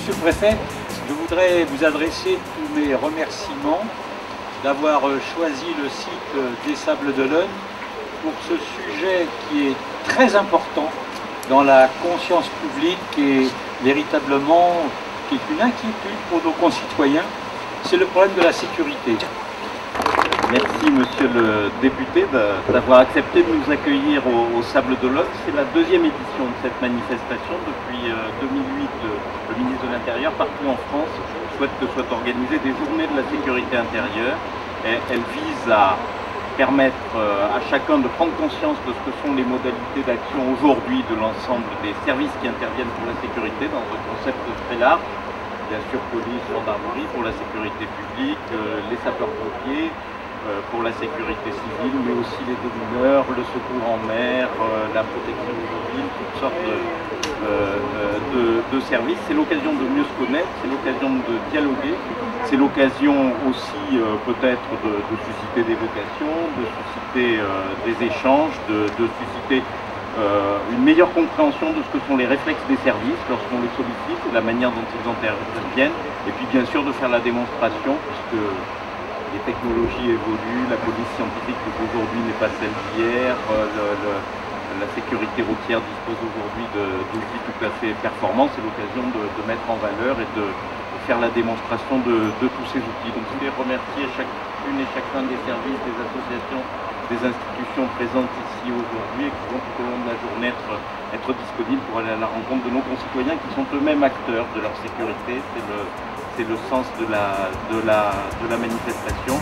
Monsieur le Préfet, je voudrais vous adresser tous mes remerciements d'avoir choisi le site des Sables d'Olonne pour ce sujet qui est très important dans la conscience publique et véritablement qui est une inquiétude pour nos concitoyens, c'est le problème de la sécurité. Merci Monsieur le député d'avoir accepté de nous accueillir au Sable d'Olonne. C'est la deuxième édition de cette manifestation. Depuis 2008, le ministre de l'Intérieur, partout en France, souhaite que soient organisées des journées de la sécurité intérieure. Et elle vise à permettre à chacun de prendre conscience de ce que sont les modalités d'action aujourd'hui de l'ensemble des services qui interviennent pour la sécurité dans un concept très large. Bien sûr, police, gendarmerie pour la sécurité publique, les sapeurs-pompiers pour la sécurité civile, mais aussi les démineurs, le secours en mer, la protection civile, toutes sortes de services. C'est l'occasion de mieux se connaître, c'est l'occasion de dialoguer, c'est l'occasion aussi peut-être de susciter des vocations, de susciter des échanges, de susciter une meilleure compréhension de ce que sont les réflexes des services lorsqu'on les sollicite et la manière dont ils interviennent, et puis bien sûr de faire la démonstration, puisque les technologies évoluent, la police scientifique d'aujourd'hui n'est pas celle d'hier, la sécurité routière dispose aujourd'hui d'outils tout à fait performants. C'est l'occasion de mettre en valeur et de faire la démonstration de tous ces outils. Donc je voulais remercier chacune et chacun des services, des associations, des institutions présentes ici aujourd'hui et qui vont tout au long de la journée être disponibles pour aller à la rencontre de nos concitoyens qui sont eux-mêmes acteurs de leur sécurité. C'est le sens de la manifestation.